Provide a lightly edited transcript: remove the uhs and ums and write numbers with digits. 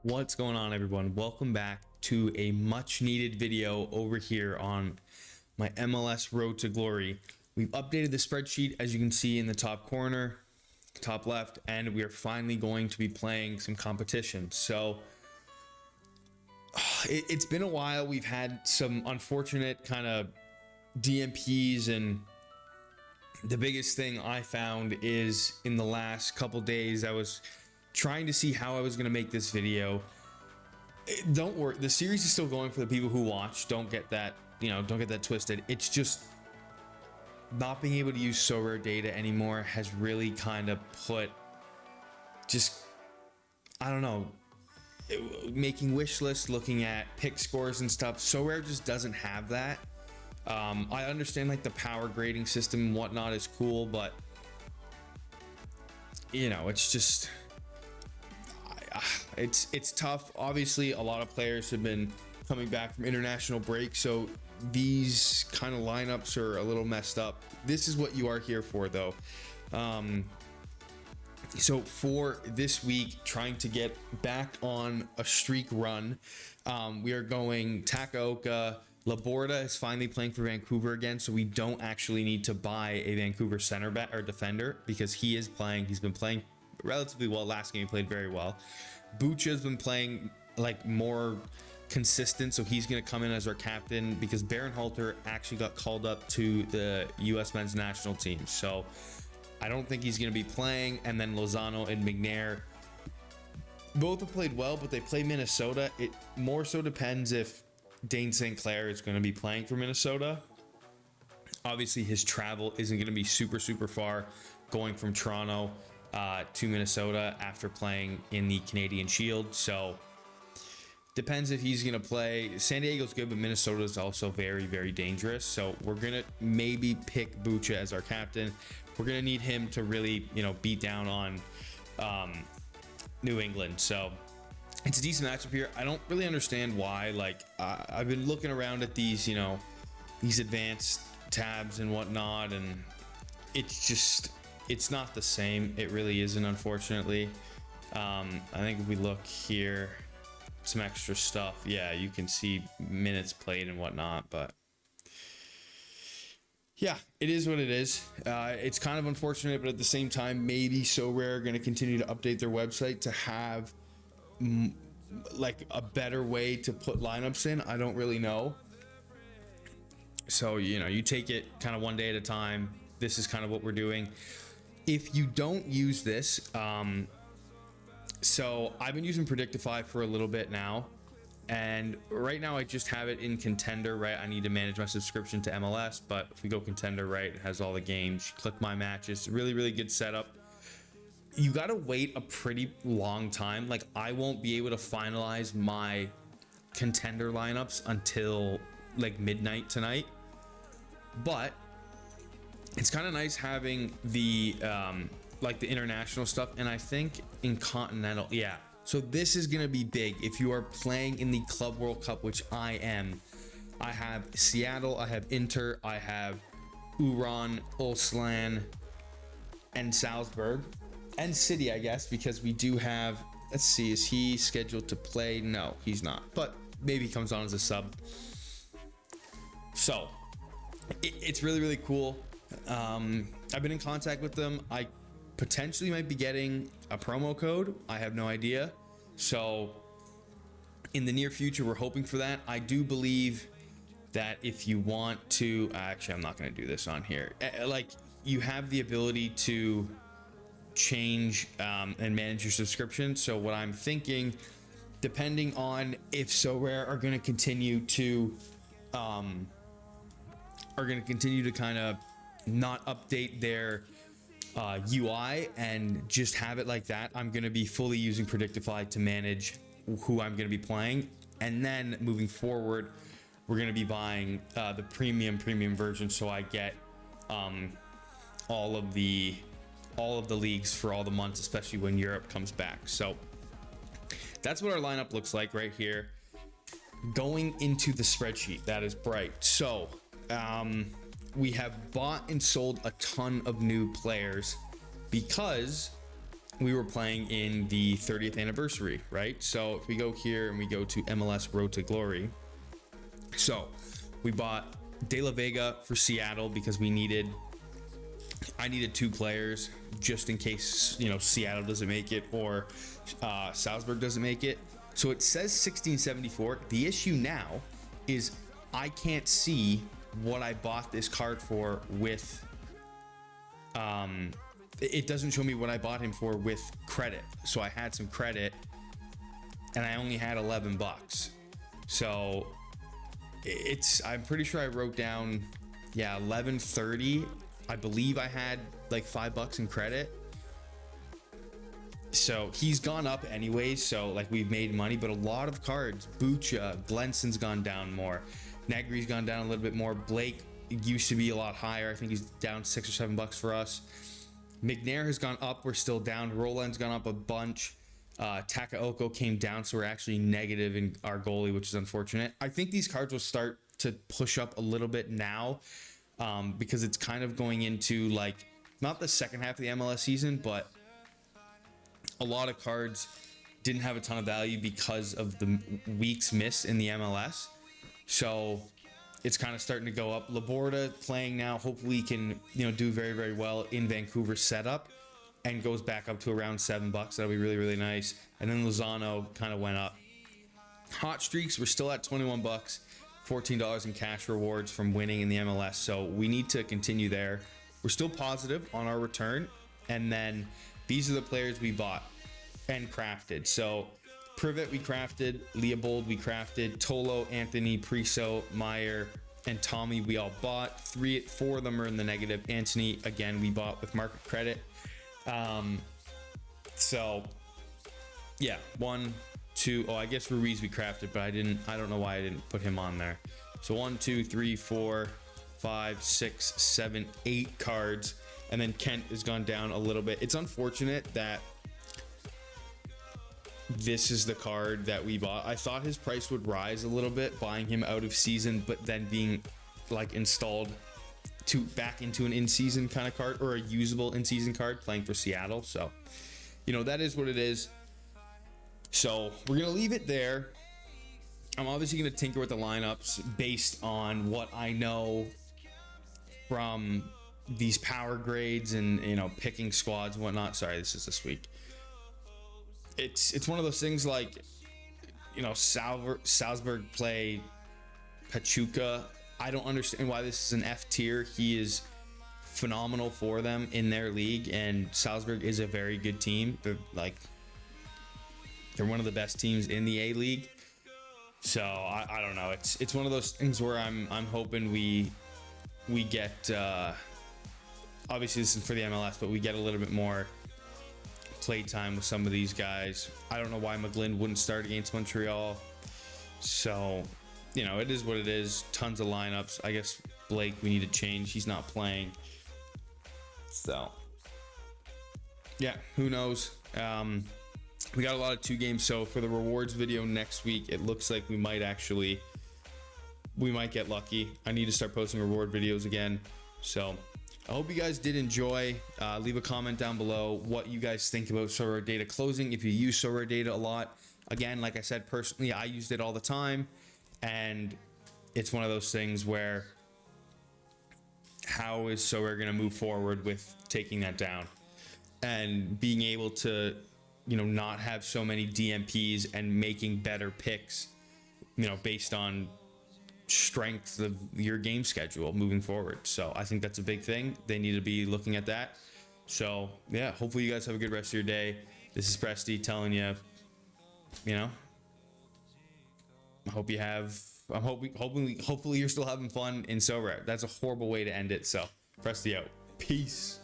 What's going on, everyone? Welcome back to a much needed video over here on my MLS Road to Glory. We've updated the spreadsheet, as you can see in the top corner, top left, and we are finally going to be playing some competition. So it's been a while. We've had some unfortunate kind of DMPs, and the biggest thing I found is in the last couple days I was trying to see how I was going to make this video. Don't worry, the series is still going for the people who watch. Don't get that, don't get that twisted. It's just not being able to use Sorare data anymore has really kind of put I don't know, making wish lists, looking at pick scores and stuff. Sorare just doesn't have that. I understand like the power grading system and whatnot is cool, but it's just it's tough. Obviously, a lot of players have been coming back from international break, so these kind of lineups are a little messed up. This is what you are here for, though. So for this week, trying to get back on a streak run, we are going Takaoka. Laborda is finally playing for Vancouver again, so we don't actually need to buy a Vancouver center back or defender because he is playing. He's been playing relatively well. Last game he played very well. Bucha's been playing like more consistent, so he's going to come in as our captain because Baron Halter actually got called up to the US men's national team, so I don't think he's going to be playing. And then Lozano and McNair both have played well, but they play Minnesota. It more so depends if Dane St. Clair is going to be playing for Minnesota. Obviously his travel isn't going to be super far, going from Toronto to Minnesota after playing in the Canadian Shield. So depends if he's going to play. San Diego's good, but Minnesota is also very dangerous. So we're going to maybe pick Bucha as our captain. We're going to need him to really, beat down on New England. So it's a decent matchup here. I don't really understand why. Like I've been looking around at these, these advanced tabs and whatnot, and it's not the same. It really isn't, unfortunately. I think if we look here, some extra stuff, yeah, you can see minutes played and whatnot, but yeah, it is what it is. It's kind of unfortunate, but at the same time, maybe Sorare are going to continue to update their website to have like a better way to put lineups in. I don't really know. So, you take it kind of one day at a time. This is kind of what we're doing. If you don't use this, so I've been using Predictify for a little bit now, and right now I just have it in Contender, right? I need to manage my subscription to MLS, but if we go Contender, right, it has all the games. You click my matches. Really good setup. You got to wait a pretty long time. Like I won't be able to finalize my Contender lineups until like midnight tonight, but it's kind of nice having the like the international stuff. And I think in Continental, yeah, so this is gonna be big if you are playing in the Club World Cup, which I am. I have Seattle, I have Inter, I have Uran, Ulsan, and Salzburg, and City, I guess, because we do have, let's see, is he scheduled to play? No, he's not, but maybe he comes on as a sub. So it's really cool. I've been in contact with them. I potentially might be getting a promo code. I have no idea. So in the near future, we're hoping for that. I do believe that if you want to, actually, I'm not going to do this on here. Like you have the ability to change and manage your subscription. So what I'm thinking, depending on if Sorare are going to continue to kind of not update their UI and just have it like that, I'm going to be fully using Predictify to manage who I'm going to be playing. And then moving forward, we're going to be buying the premium version, so I get all of the leagues for all the months, especially when Europe comes back. So that's what our lineup looks like right here. Going into the spreadsheet, that is bright. So we have bought and sold a ton of new players because we were playing in the 30th anniversary, right? So if we go here and we go to MLS Road to Glory, so we bought De La Vega for Seattle because I needed 2 players just in case, you know, Seattle doesn't make it or Salzburg doesn't make it. So it says 1674. The issue now is I can't see what I bought this card for with it doesn't show me what I bought him for with credit. So I had some credit and I only had 11 bucks. So I'm pretty sure I wrote down, yeah, 11.30. I believe I had like 5 bucks in credit. So he's gone up anyways. So like we've made money, but a lot of cards, Bucha, Glenson's gone down more. Negri's gone down a little bit more. Blake used to be a lot higher. I think he's down 6 or 7 bucks for us. McNair has gone up. We're still down. Roland's gone up a bunch. Takaoko came down, so we're actually negative in our goalie, which is unfortunate. I think these cards will start to push up a little bit now because it's kind of going into like not the second half of the MLS season, but a lot of cards didn't have a ton of value because of the weeks missed in the MLS. So it's kind of starting to go up. Laborda playing now, hopefully he can, you know, do very, very well in Vancouver setup and goes back up to around 7 bucks. That'll be really, really nice. And then Lozano kind of went up. Hot streaks, we're still at 21 bucks, $14 in cash rewards from winning in the MLS. So we need to continue there. We're still positive on our return. And then these are the players we bought and crafted. So Privet we crafted, Leopold we crafted, Tolo, Anthony, Priso, Meyer, and Tommy we all bought. 4 of them are in the negative. Anthony, again, we bought with market credit. So yeah, 1, 2, I guess Ruiz we crafted, but I don't know why I didn't put him on there. So 1, 2, 3, 4, 5, 6, 7, 8 cards. And then Kent has gone down a little bit. It's unfortunate that this is the card that we bought. I thought his price would rise a little bit buying him out of season, but then being like installed back into an in-season kind of card, or a usable in-season card playing for Seattle. So, you know, that is what it is. So we're gonna leave it there. I'm obviously gonna tinker with the lineups based on what I know from these power grades and, you know, picking squads and whatnot. Sorry, this is this week. It's one of those things like, you know, Salzburg play Pachuca. I don't understand why this is an F tier. He is phenomenal for them in their league, and Salzburg is a very good team. They're one of the best teams in the A League. So I don't know. It's one of those things where I'm hoping we get obviously this is for the MLS, but we get a little bit more play time with some of these guys. I don't know why McGlynn wouldn't start against Montreal. So, you know, it is what it is. Tons of lineups. I guess Blake, we need to change. He's not playing. So, yeah, who knows? We got a lot of 2 games. So for the rewards video next week, it looks like we might get lucky. I need to start posting reward videos again. So I hope you guys did enjoy. Leave a comment down below what you guys think about Sorare data closing. If you use Sorare data a lot, again, like I said, personally, I used it all the time, and it's one of those things where how is Sorare going to move forward with taking that down and being able to, you know, not have so many DMPs and making better picks, you know, based on strength of your game schedule moving forward. So I think that's a big thing. They need to be looking at that. So yeah, hopefully you guys have a good rest of your day. This is Presty telling you, you know, hopefully you're still having fun in Sorare. That's a horrible way to end it. So Presty out. Peace.